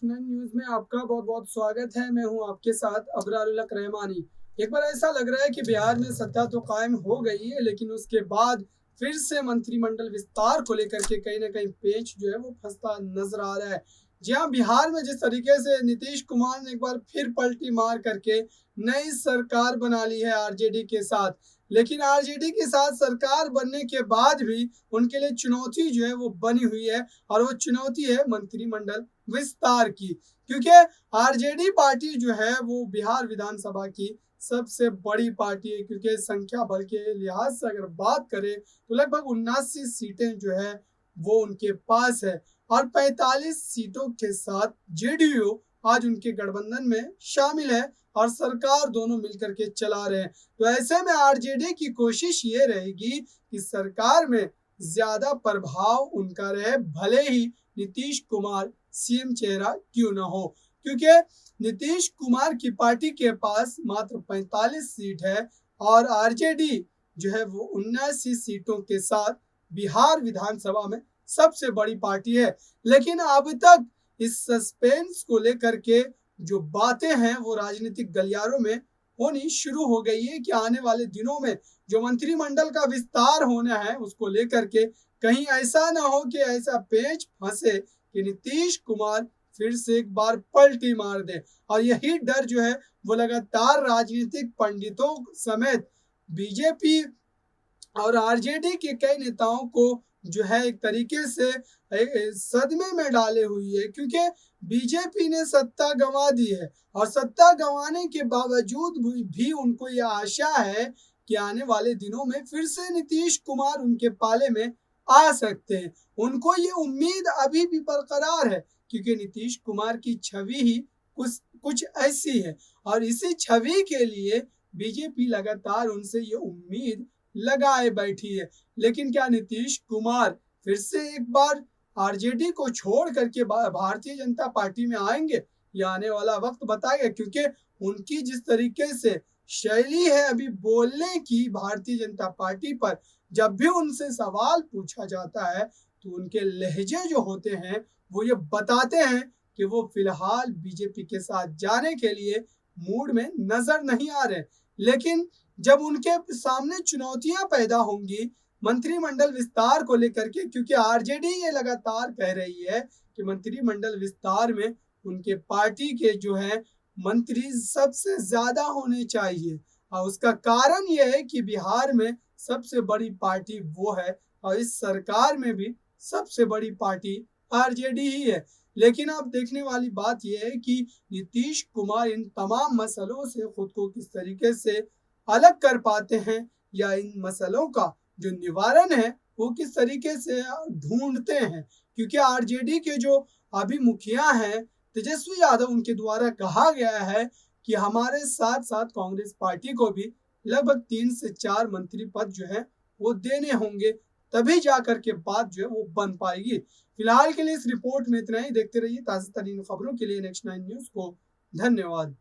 Next 9 news में आपका बहुत बहुत स्वागत है। मैं हूं आपके साथ अबरारुल हक रहमानी। एक बार ऐसा लग रहा है कि बिहार में सत्ता तो कायम हो गई है, लेकिन उसके बाद फिर से मंत्रिमंडल विस्तार को लेकर के कहीं ना कहीं पेच जो है वो फंसता नजर आ रहा है। जी हाँ, बिहार में जिस तरीके से नीतीश कुमार ने एक बार फिर पलटी मार करके नई सरकार बना ली है आरजेडी के साथ, लेकिन आरजेडी के साथ सरकार बनने के बाद भी उनके लिए चुनौती जो है वो बनी हुई है, और वो चुनौती है मंत्रिमंडल विस्तार की। क्योंकि आरजेडी पार्टी जो है वो बिहार विधानसभा की सबसे बड़ी पार्टी है, क्योंकि संख्या बल के लिहाज से अगर बात करें तो लगभग 79 सीटें जो है वो उनके पास है, और 45 सीटों के साथ जेडीयू आज उनके गठबंधन में शामिल है और सरकार दोनों मिलकर के चला रहे हैं। तो ऐसे में आरजेडी की कोशिश ये रहेगी कि सरकार में ज्यादा प्रभाव उनका रहे, भले ही नीतीश कुमार सीएम चेहरा क्यों ना हो, क्योंकि नीतीश कुमार की पार्टी के पास मात्र 45 सीट है और आरजेडी जो है वो 79 सीटों के साथ बिहार विधानसभा में सबसे बड़ी पार्टी है। लेकिन अब तक इस सस्पेंस को लेकर के जो बातें हैं वो राजनीतिक गलियारों में होनी शुरू हो गई है कि आने वाले दिनों में जो मंत्रिमंडल का विस्तार होना है उसको लेकर के कहीं ऐसा ना हो कि ऐसा पेच फंसे कि नीतीश कुमार फिर से एक बार पलटी मार दे। और यही डर जो है वो लगातार राजनीतिक पंडितों समेत बीजेपी और आरजेडी के कई नेताओं को जो है एक तरीके से सदमे में डाले हुई है, क्योंकि बीजेपी ने सत्ता गंवा दी है और सत्ता गंवाने के बावजूद भी उनको यह आशा है कि आने वाले दिनों में फिर से नीतीश कुमार उनके पाले में आ सकते हैं। उनको ये उम्मीद अभी भी बरकरार है, क्योंकि नीतीश कुमार की छवि ही कुछ ऐसी है, और इसी छवि के लिए बीजेपी लगातार उनसे ये उम्मीद लगाए बैठी है। लेकिन क्या नीतीश कुमार फिर से एक बार आरजेडी को छोड़ करके भारतीय जनता पार्टी में आएंगे? यह आने वाला वक्त बताएगा, क्योंकि उनकी जिस तरीके से शैली है अभी बोलने की भारतीय जनता पार्टी पर, जब भी उनसे सवाल पूछा जाता है तो उनके लहजे जो होते हैं वो ये बताते हैं कि वो फिलहाल बीजेपी के साथ जाने के लिए मूड में नजर नहीं आ रहे। लेकिन जब उनके सामने चुनौतियां पैदा होंगी मंत्रिमंडल विस्तार को लेकर के, क्योंकि आरजेडी ये लगातार कह रही है कि मंत्रिमंडल विस्तार में उनके पार्टी के जो है मंत्री सबसे ज्यादा होने चाहिए, और उसका कारण यह है कि बिहार में सबसे बड़ी पार्टी वो है और इस सरकार में भी सबसे बड़ी पार्टी आरजेडी ही है। लेकिन अब देखने वाली बात यह है कि नीतीश कुमार इन तमाम मसलों से खुद को किस तरीके से अलग कर पाते हैं, या इन मसलों का जो निवारण है वो किस तरीके से ढूंढते हैं। क्योंकि आरजेडी के जो अभी मुखिया हैं तेजस्वी यादव, उनके द्वारा कहा गया है कि हमारे साथ साथ कांग्रेस पार्टी को भी लगभग 3 से 4 मंत्री पद जो है वो देने होंगे, तभी जाकर के बात जो है वो बन पाएगी। फिलहाल के लिए इस रिपोर्ट में इतना ही। देखते रहिए ताज़ा तरीन खबरों के लिए नेक्स्ट 9 न्यूज को। धन्यवाद।